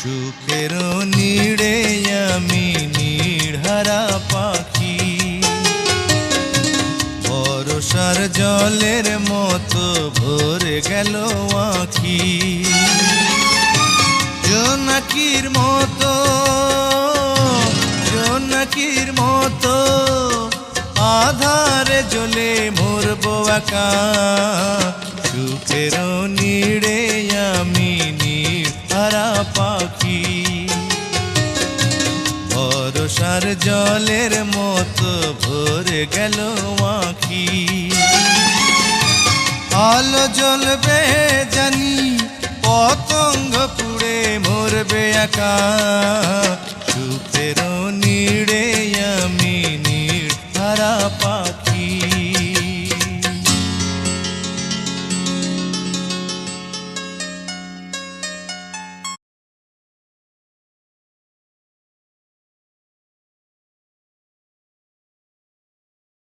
সুখের নীড়ে আমি নীড়হারা পাখি, বর্ষার জলের মতো ভরে গেল আঁখি। জোনাকির মতো, জোনাকির মতো আধারে জ্বলে মরবো একা। সুখের নীড়ে আমি নীড়হারা পাখি, বর্ষার জলের মতো ভরে গেল আঁখি। আলো জ্বলবে জানি, পতঙ্গ পুড়ে মরবে একা। সুখের নীড়ে